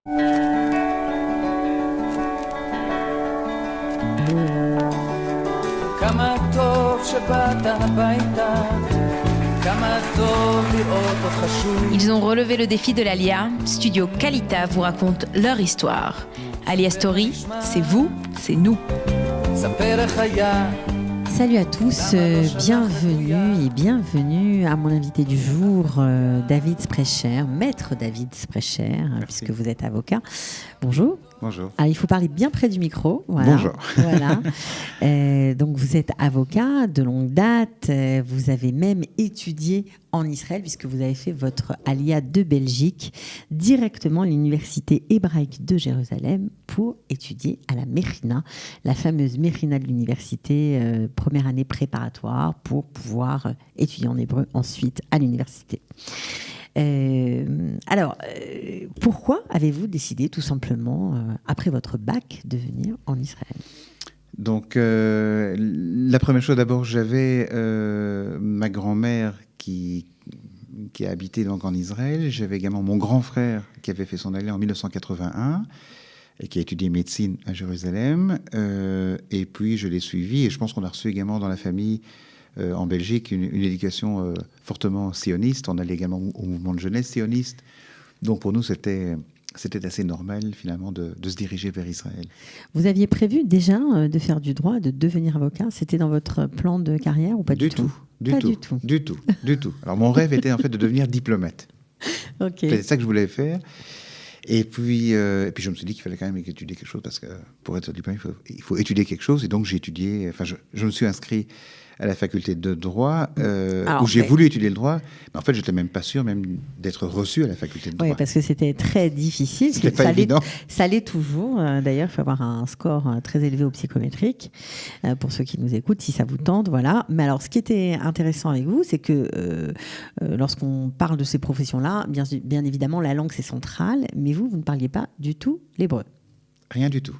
כמה טוב שבאת הביתה, כמה טוב לראות אותך שוב. Ils ont relevé le défi de l'Alia. Studio Kalita vous raconte leur histoire. Alia Story, c'est vous, c'est nous. ספר איך היה. Salut à tous, bienvenue à mon invité du jour, David Sprecher, maître David Sprecher, puisque vous êtes avocat. Bonjour. Bonjour. Alors, il faut parler bien près du micro. Voilà. Bonjour. Voilà. Donc, vous êtes avocat de longue date. Vous avez même étudié en Israël, puisque vous avez fait votre Aliyah de Belgique directement à l'université hébraïque de Jérusalem pour étudier à la Mechina, la fameuse Mechina de l'université, première année préparatoire pour pouvoir étudier en hébreu ensuite à l'université. Pourquoi avez-vous décidé tout simplement, après votre bac, de venir en Israël ? Donc, la première chose, d'abord, j'avais ma grand-mère qui a habité donc en Israël. J'avais également mon grand frère qui avait fait son Aliyah en 1981 et qui a étudié médecine à Jérusalem. Et puis, je l'ai suivi et je pense qu'on a reçu également dans la famille en Belgique une éducation fortement sioniste. On allait également au mouvement de jeunesse sioniste. Donc pour nous, c'était assez normal finalement de se diriger vers Israël. Vous aviez prévu déjà de faire du droit, de devenir avocat ? C'était dans votre plan de carrière ou pas du tout ? Du tout. Alors mon rêve était en fait de devenir diplomate. Okay. C'est ça que je voulais faire. Et puis je me suis dit qu'il fallait quand même étudier quelque chose parce que pour être diplomate, il faut étudier quelque chose. Et donc j'ai étudié, je me suis inscrit à la faculté de droit, où j'ai voulu étudier le droit, mais en fait, je n'étais même pas sûr même d'être reçu à la faculté de droit. Oui, parce que c'était très difficile. C'était pas évident. Ça l'est toujours. D'ailleurs, il faut avoir un score très élevé au psychométrique, pour ceux qui nous écoutent, si ça vous tente, voilà. Mais alors, ce qui était intéressant avec vous, c'est que lorsqu'on parle de ces professions-là, bien évidemment, la langue, c'est central, mais vous ne parliez pas du tout l'hébreu. Rien du tout.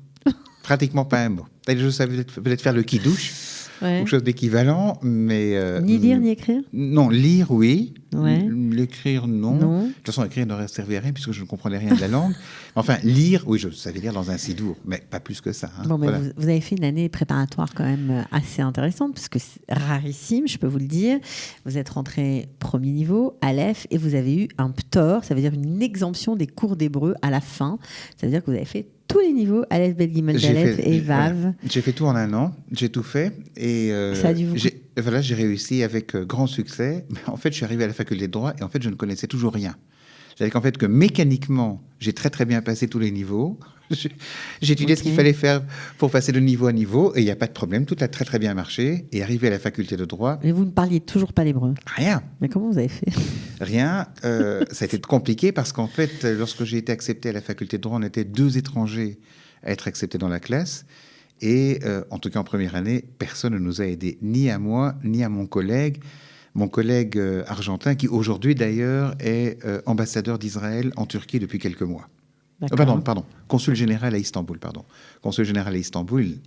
Pratiquement pas un mot. Je savais peut-être faire le kidouche, quelque chose d'équivalent, mais... ni lire, ni écrire ? Non, lire, oui. Ouais. L'écrire, non. De toute façon, écrire n'aurait servi à rien puisque je ne comprenais rien de la langue. Enfin, lire, oui, je savais lire dans un sidour, mais pas plus que ça. Hein. Bon, mais voilà. Vous avez fait une année préparatoire quand même assez intéressante, parce que c'est rarissime, je peux vous le dire. Vous êtes rentré premier niveau, Aleph, et vous avez eu un ptor, ça veut dire une exemption des cours d'hébreu à la fin. Ça veut dire que vous avez fait tous les niveaux, Aleph, Bet, Gimel, Dalet et Vav. Voilà. J'ai fait tout en un an, j'ai tout fait. Et ça a dû vous... j'ai réussi avec grand succès. Mais en fait, je suis arrivé à la faculté de droit et en fait, je ne connaissais toujours rien. C'est-à-dire qu'en fait, que mécaniquement, j'ai très très bien passé tous les niveaux. J'ai étudié ce qu'il fallait faire pour passer de niveau à niveau et il n'y a pas de problème, tout a très très bien marché. Et arrivé à la faculté de droit... Mais vous ne parliez toujours pas l'hébreu ? Rien. Mais comment vous avez fait ? Rien. Ça a été compliqué parce qu'en fait, lorsque j'ai été accepté à la faculté de droit, on était 2 étrangers à être acceptés dans la classe. Et en tout cas, en première année, personne ne nous a aidés, ni à moi, ni à mon collègue argentin, qui aujourd'hui d'ailleurs est ambassadeur d'Israël en Turquie depuis quelques mois. Pardon, consul général à Istanbul, Consul général à Istanbul,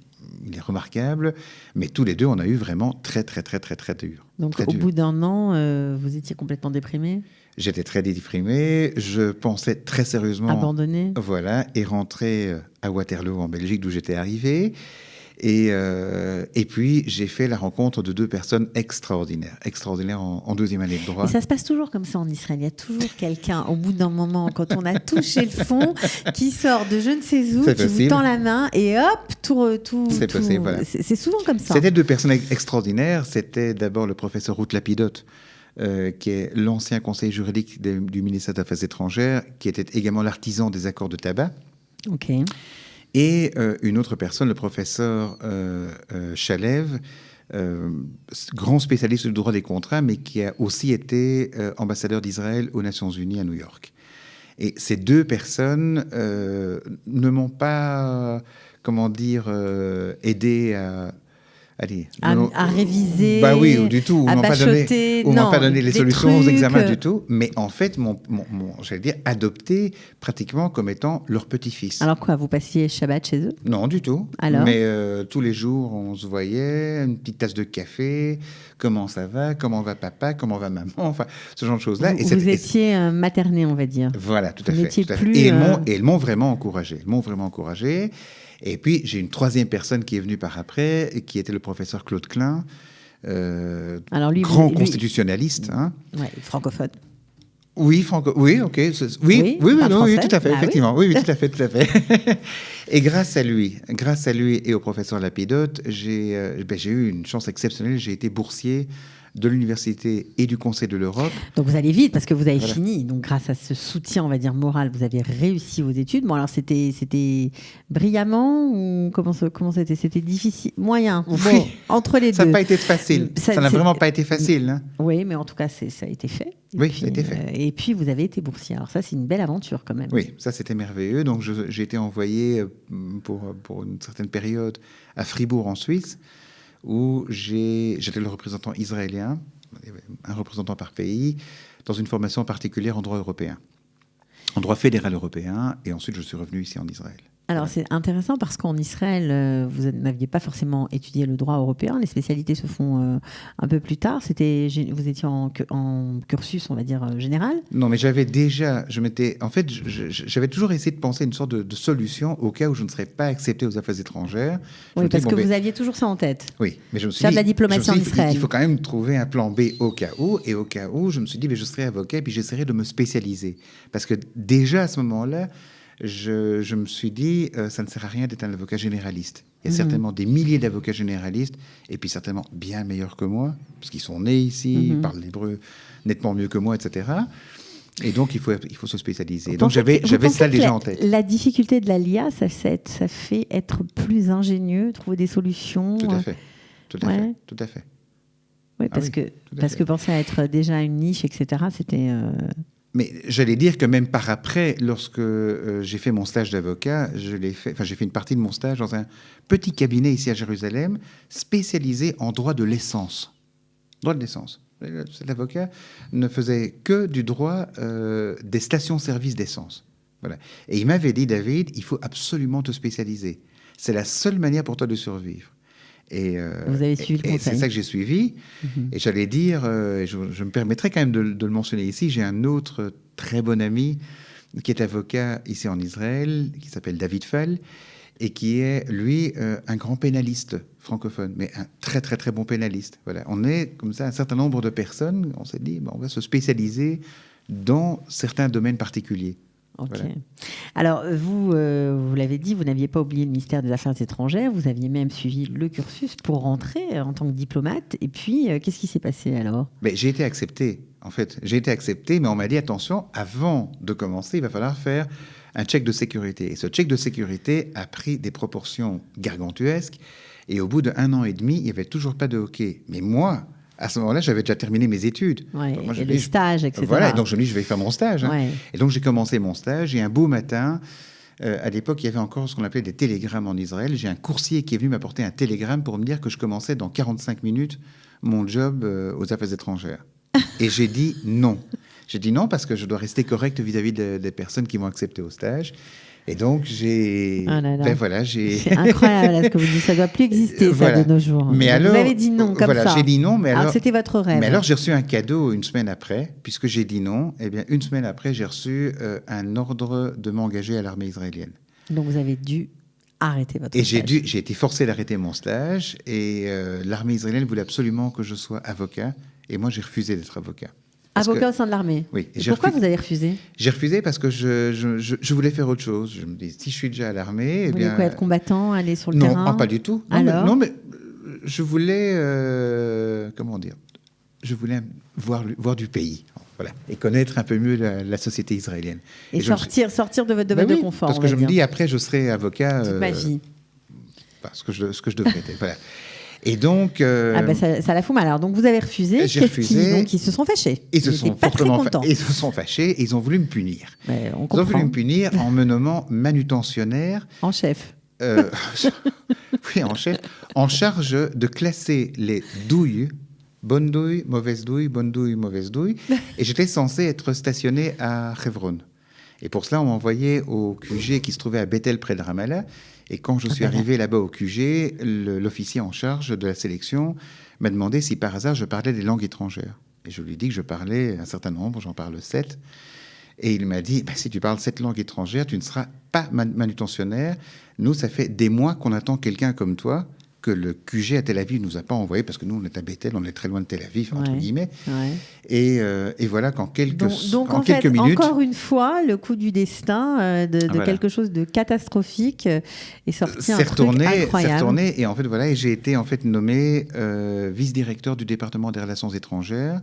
il est remarquable, mais tous les deux, on a eu vraiment très dur. Donc très au dur. bout d'un an, vous étiez complètement déprimé ? J'étais très déprimé, je pensais très sérieusement... Abandonné ? Voilà, et rentrer à Waterloo en Belgique, d'où j'étais arrivé. Et puis, j'ai fait la rencontre de 2 personnes extraordinaires en 2e année de droit. Et ça se passe toujours comme ça en Israël. Il y a toujours quelqu'un, au bout d'un moment, quand on a touché le fond, qui sort de je ne sais où, qui vous tend la main et hop, tout. C'est possible, voilà. C'est souvent comme ça. C'était 2 personnes extraordinaires. C'était d'abord le professeur Ruth Lapidote, qui est l'ancien conseiller juridique du ministère des Affaires étrangères, qui était également l'artisan des accords de tabac. Ok. Et une autre personne, le professeur Chalev, grand spécialiste du droit des contrats, mais qui a aussi été ambassadeur d'Israël aux Nations Unies à New York. Et ces 2 personnes ne m'ont pas, aidé allez, à réviser, bah oui, ou du tout. à bachoter, On m'a pas donné les des solutions aux trucs. examens du tout. Mais en fait, j'allais dire, adopté pratiquement comme étant leur petit-fils. Alors quoi, vous passiez Shabbat chez eux? Non, du tout. Alors mais tous les jours, on se voyait, une petite tasse de café, comment ça va, comment va papa, comment va maman, enfin, ce genre de choses-là. Vous étiez materné, on va dire. Voilà, tout à Vous fait. n'étiez tout à fait. plus, Et elles m'ont vraiment encouragé. Ils m'ont vraiment encouragé. Et puis, j'ai une troisième personne qui est venue par après, et qui était le professeur Claude Klein, Alors lui, grand constitutionnaliste. Hein. Ouais, francophone. Oui, oui, ok. Oui, parle non, oui, français. tout à fait, Ah effectivement. Oui, tout à fait, tout à fait. Et grâce à lui et au professeur Lapidote, j'ai eu une chance exceptionnelle. J'ai été boursier de l'université et du Conseil de l'Europe. Donc vous allez vite parce que vous avez Voilà. fini. Donc grâce à ce soutien, on va dire moral, vous avez réussi vos études. Bon alors c'était brillamment ou comment c'était? C'était difficile, moyen. Oui. Bon, entre les Ça deux. n'a pas été facile. Ça n'a vraiment pas été facile. Hein. Oui, mais en tout cas ça a été fait. Et Oui, puis, ça a été fait. Et puis vous avez été boursier. Alors ça c'est une belle aventure quand même. Oui, ça c'était merveilleux. Donc j'ai été envoyé pour une certaine période à Fribourg en Suisse, où j'étais le représentant israélien, un représentant par pays, dans une formation particulière en droit européen, en droit fédéral européen, et ensuite je suis revenu ici en Israël. Alors c'est intéressant parce qu'en Israël, vous n'aviez pas forcément étudié le droit européen. Les spécialités se font un peu plus tard. Vous étiez en cursus, on va dire, général. Non, mais j'avais toujours essayé de penser à une sorte de solution au cas où je ne serais pas accepté aux affaires étrangères. Oui, parce que vous aviez toujours ça en tête. Oui, mais je me suis Faire dit, de la diplomatie en Israël. Il faut quand même trouver un plan B au cas où. Et au cas où, je me suis dit, je serai avocat, puis j'essaierai de me spécialiser. Parce que déjà à ce moment-là, je me suis dit, ça ne sert à rien d'être un avocat généraliste. Il y a certainement des milliers d'avocats généralistes, et puis certainement bien meilleurs que moi, parce qu'ils sont nés ici, ils parlent l'hébreu nettement mieux que moi, etc. Et donc, il faut se spécialiser. Et donc, j'avais ça déjà en tête. La difficulté de l'ALIA, ça fait être plus ingénieux, trouver des solutions. Tout à fait. Tout à fait. Tout à fait. Oui, parce que penser à être déjà une niche, etc., c'était... Mais j'allais dire que même par après, lorsque j'ai fait mon stage d'avocat, j'ai fait une partie de mon stage dans un petit cabinet ici à Jérusalem, spécialisé en droit de l'essence. Droit de l'essence. Cet avocat ne faisait que du droit des stations-service d'essence. Voilà. Et il m'avait dit, David, il faut absolument te spécialiser. C'est la seule manière pour toi de survivre. Et, vous avez suivi le conseil. Et c'est ça que j'ai suivi. Et j'allais dire, je me permettrai quand même de le mentionner ici, j'ai un autre très bon ami qui est avocat ici en Israël, qui s'appelle David Fall, et qui est, lui, un grand pénaliste francophone, mais un très, très, très bon pénaliste. Voilà. On est, comme ça, un certain nombre de personnes, on s'est dit, on va se spécialiser dans certains domaines particuliers. Ok. Voilà. Alors, vous l'avez dit, vous n'aviez pas oublié le ministère des Affaires étrangères, vous aviez même suivi le cursus pour rentrer en tant que diplomate. Et puis, qu'est-ce qui s'est passé alors? J'ai été accepté, en fait. J'ai été accepté, mais on m'a dit, attention, avant de commencer, il va falloir faire un check de sécurité. Et ce check de sécurité a pris des proportions gargantuesques. Et au bout d'1 an et demi, il n'y avait toujours pas de hockey. Mais moi, à ce moment-là, j'avais déjà terminé mes études. Ouais, donc moi, et le stage, etc. Voilà, et donc je me dis, je vais faire mon stage. Hein. Ouais. Et donc j'ai commencé mon stage, et un beau matin, à l'époque, il y avait encore ce qu'on appelait des télégrammes en Israël. J'ai un coursier qui est venu m'apporter un télégramme pour me dire que je commençais dans 45 minutes mon job aux affaires étrangères. Et j'ai dit non. J'ai dit non parce que je dois rester correct vis-à-vis des personnes qui m'ont accepté au stage. Et donc, j'ai... Oh là là. voilà, c'est incroyable là, ce que vous dites. Ça ne doit plus exister, voilà. ça, de nos jours. Mais donc, alors, vous avez dit non, comme voilà, ça. j'ai dit non, mais alors... c'était votre rêve. Mais alors, j'ai reçu un cadeau une semaine après, puisque j'ai dit non. Eh bien, une semaine après, j'ai reçu un ordre de m'engager à l'armée israélienne. Donc, vous avez dû arrêter votre stage. Et j'ai été forcé d'arrêter mon stage. Et l'armée israélienne voulait absolument que je sois avocat. Et moi, j'ai refusé d'être avocat. Avocat au sein de l'armée. Oui. Et pourquoi vous avez refusé? J'ai refusé parce que je voulais faire autre chose. Je me dis, si je suis déjà à l'armée... Vous voulez quoi, être combattant, aller sur le terrain? Non, pas du tout. Non, mais je voulais... comment dire? Je voulais voir du pays. Voilà. Et connaître un peu mieux la société israélienne. Et sortir de votre domaine de confort. Parce que je me dis, après, je serai avocat... toute ma vie. Ce que je devrais être. Voilà. Et donc... ça la fout mal. Alors, donc, vous avez refusé. J'ai refusé. Donc, ils se sont fâchés. Ils se sont pas très contents. Ils se sont fâchés et ils ont voulu me punir. Mais on ils comprend. ont voulu me punir en me nommant manutentionnaire. En chef. Oui, en charge de classer les douilles, bonne douille, mauvaise douille, bonne douille, mauvaise douille. Et j'étais censé être stationné à Hebron. Et pour cela, on m'a envoyé au QG qui se trouvait à Bethel, près de Ramallah. Et quand je suis arrivé là-bas au QG, l'officier en charge de la sélection m'a demandé si par hasard je parlais des langues étrangères. Et je lui ai dit que je parlais un certain nombre, j'en parle 7. Et il m'a dit, si tu parles 7 langues étrangères, tu ne seras pas manutentionnaire. Nous, ça fait des mois qu'on attend quelqu'un comme toi, que le QG à Tel Aviv ne nous a pas envoyé, parce que nous, on est à Bethel, on est très loin de Tel Aviv, entre guillemets. Ouais. Et voilà qu'en quelques minutes... Encore une fois, le coup du destin, de quelque chose de catastrophique est sorti un truc incroyable. C'est retourné, et en fait, voilà, et j'ai été en fait nommé vice-directeur du département des relations étrangères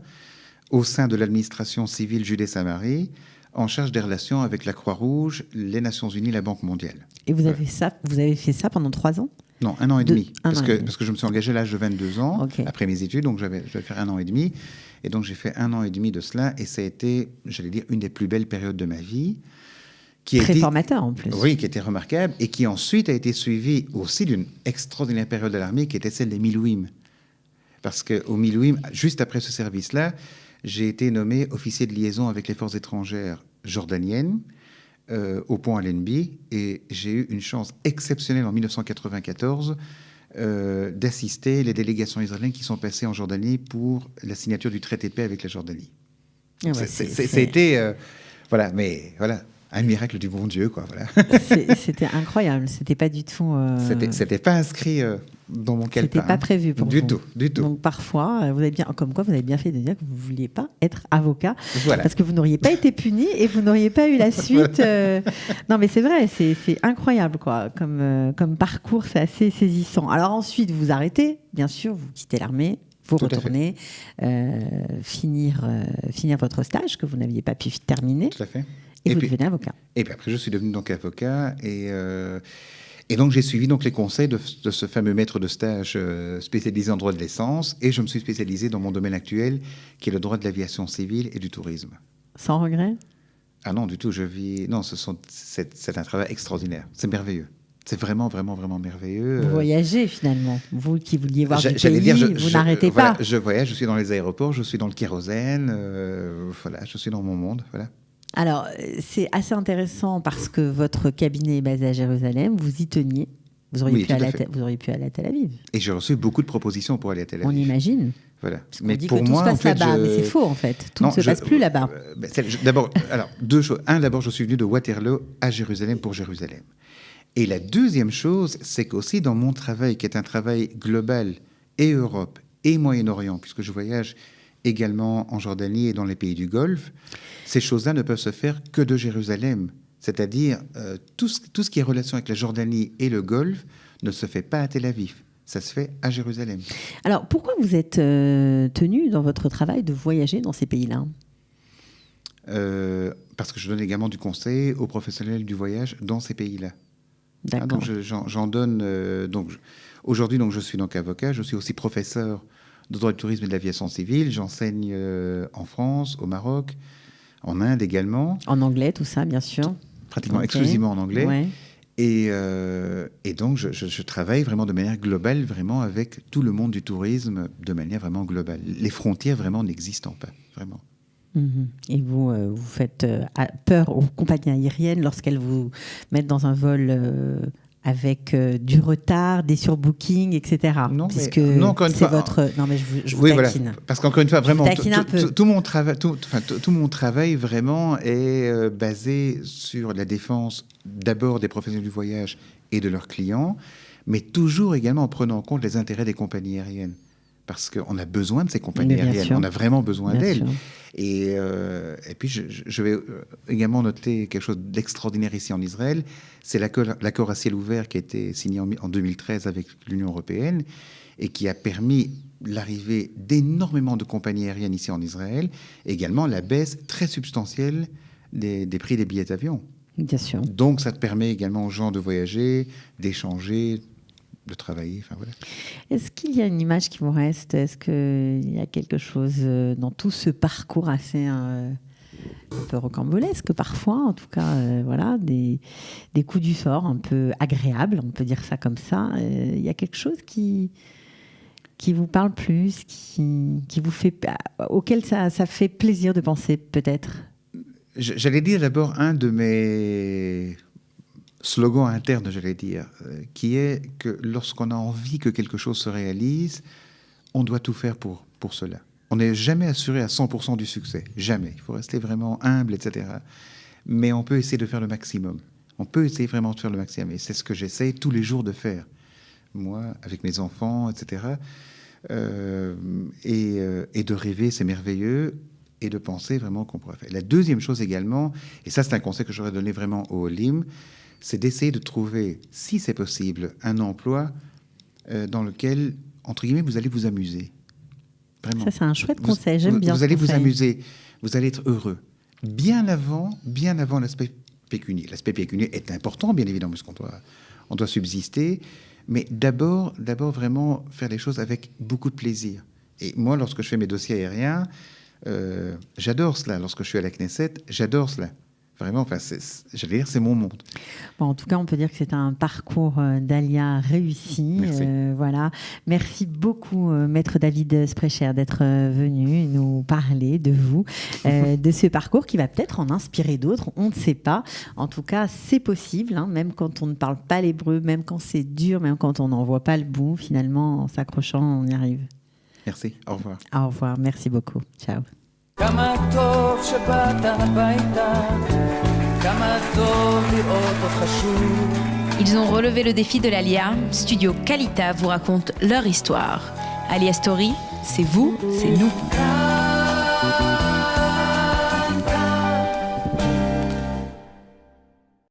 au sein de l'administration civile Judée-Samarie, en charge des relations avec la Croix-Rouge, les Nations Unies, la Banque mondiale. Et vous avez fait ça pendant 3 ans ? Non, 1 an et demi. Parce que je me suis engagé à l'âge de 22 ans, après mes études, donc je vais faire 1 an et demi. Et donc j'ai fait 1 an et demi de cela, et ça a été, j'allais dire, une des plus belles périodes de ma vie. Très formateur en plus. Oui, qui était remarquable, et qui ensuite a été suivie aussi d'une extraordinaire période à l'armée, qui était celle des Milouim. Parce qu'au Milouim, juste après ce service-là, j'ai été nommé officier de liaison avec les forces étrangères jordaniennes au pont Allenby, et j'ai eu une chance exceptionnelle en 1994 d'assister les délégations israéliennes qui sont passées en Jordanie pour la signature du traité de paix avec la Jordanie. C'était voilà, mais voilà, un miracle du bon Dieu, quoi. Voilà. C'était incroyable. C'était pas du tout. C'était pas inscrit dans mon calepin. C'était pas prévu pour vous. Du tout. Donc parfois, vous avez bien fait de dire que vous vouliez pas être avocat, voilà. Parce que vous n'auriez pas été puni et vous n'auriez pas eu la suite. Non, mais c'est vrai, c'est incroyable, quoi. Comme parcours, c'est assez saisissant. Alors ensuite, vous arrêtez, bien sûr, vous quittez l'armée. Vous retournez finir votre stage que vous n'aviez pas pu terminer. Tout à fait. Et vous devenez avocat. Et puis après, je suis devenu donc avocat, et donc j'ai suivi donc les conseils de ce fameux maître de stage spécialisé en droit de l'essence, et je me suis spécialisé dans mon domaine actuel, qui est le droit de l'aviation civile et du tourisme. Sans regret ? Ah non, du tout. C'est un travail extraordinaire. C'est merveilleux. C'est vraiment, vraiment, vraiment merveilleux. Vous voyagez finalement. Vous qui vouliez voir du pays, vous n'arrêtez pas. Je voyage, je suis dans les aéroports, je suis dans le kérosène, voilà, je suis dans mon monde, voilà. Alors, c'est assez intéressant parce que votre cabinet est basé à Jérusalem, vous y teniez. Vous auriez pu aller à Tel Aviv. Et j'ai reçu beaucoup de propositions pour aller à Tel Aviv. On imagine. Voilà. Mais dit pour que tout se passe là-bas, mais c'est faux en fait. Tout ne se passe plus là-bas. D'abord, alors, 2 choses. D'abord, je suis venu de Waterloo à Jérusalem pour Jérusalem. Et la deuxième chose, c'est qu'aussi dans mon travail, qui est un travail global, et Europe, et Moyen-Orient, puisque je voyage également en Jordanie et dans les pays du Golfe, ces choses-là ne peuvent se faire que de Jérusalem. C'est-à-dire, tout ce qui est relation avec la Jordanie et le Golfe ne se fait pas à Tel Aviv. Ça se fait à Jérusalem. Alors, pourquoi vous êtes tenu dans votre travail de voyager dans ces pays-là ? Parce que je donne également du conseil aux professionnels du voyage dans ces pays-là. D'accord. Donc j'en donne. Aujourd'hui, je suis donc avocat. Je suis aussi professeur de droit du tourisme et de l'aviation civile. J'enseigne en France, au Maroc, en Inde également. En anglais, tout ça, bien sûr. Pratiquement exclusivement en anglais. Ouais. Et donc, je travaille vraiment de manière globale, vraiment avec tout le monde du tourisme, de manière vraiment globale. Les frontières vraiment n'existent pas, vraiment. Et vous faites peur aux compagnies aériennes lorsqu'elles vous mettent dans un vol avec du retard, des surbookings, etc. Non, puisque non, encore une c'est fois, votre. Non, mais je vous oui, taquine. Voilà. Parce qu'encore une fois, vraiment, tout mon travail vraiment est basé sur la défense d'abord des professionnels du voyage et de leurs clients, mais toujours également en prenant en compte les intérêts des compagnies aériennes. Parce qu'on a besoin de ces compagnies aériennes, on a vraiment besoin d'elles. Et puis, je vais également noter quelque chose d'extraordinaire ici en Israël, c'est l'accord à ciel ouvert qui a été signé en 2013 avec l'Union européenne et qui a permis l'arrivée d'énormément de compagnies aériennes ici en Israël, et également la baisse très substantielle des prix des billets d'avion. Bien sûr. Donc, ça te permet également aux gens de voyager, d'échanger, de travailler, enfin voilà. Est-ce qu'il y a une image qui vous reste ? Est-ce qu'il y a quelque chose dans tout ce parcours assez un peu rocambolesques parfois, en tout cas, voilà, des coups du sort un peu agréables, on peut dire ça comme ça. Il y a quelque chose qui vous parle plus, qui vous fait, auquel ça fait plaisir de penser, peut-être? J'allais dire d'abord un de mes slogans internes, j'allais dire, qui est que lorsqu'on a envie que quelque chose se réalise, on doit tout faire pour cela. On n'est jamais assuré à 100% du succès, jamais. Il faut rester vraiment humble, etc. Mais on peut essayer de faire le maximum. On peut essayer vraiment de faire le maximum. Et c'est ce que j'essaie tous les jours de faire. Moi, avec mes enfants, etc. Et de rêver, c'est merveilleux, et de penser vraiment qu'on pourrait faire. La deuxième chose également, et ça c'est un conseil que j'aurais donné vraiment au Olim, c'est d'essayer de trouver, si c'est possible, un emploi dans lequel, entre guillemets, vous allez vous amuser. Vraiment. Ça, c'est un chouette conseil, j'aime bien. Vous allez vous amuser, vous allez être heureux. Bien avant l'aspect pécunier. L'aspect pécunier est important, bien évidemment, parce qu'on doit subsister, mais d'abord vraiment faire les choses avec beaucoup de plaisir. Et moi, lorsque je fais mes dossiers aériens, j'adore cela. Lorsque je suis à la Knesset, j'adore cela. Vraiment, enfin, j'allais dire, c'est mon monde. Bon, en tout cas, on peut dire que c'est un parcours d'Alia réussi. Merci. Voilà. Merci beaucoup, Maître David Sprecher, d'être venu nous parler de vous, de ce parcours qui va peut-être en inspirer d'autres. On ne sait pas. En tout cas, c'est possible, hein, même quand on ne parle pas l'hébreu, même quand c'est dur, même quand on n'en voit pas le bout. Finalement, en s'accrochant, on y arrive. Merci. Au revoir. Au revoir. Merci beaucoup. Ciao. כמה טוב שבאת הביתה, כמה טוב לראות אותך שוב. Ils ont relevé le défi de l'Alia. Studio Kalita vous raconte leur histoire. Alia Story, c'est vous, c'est nous.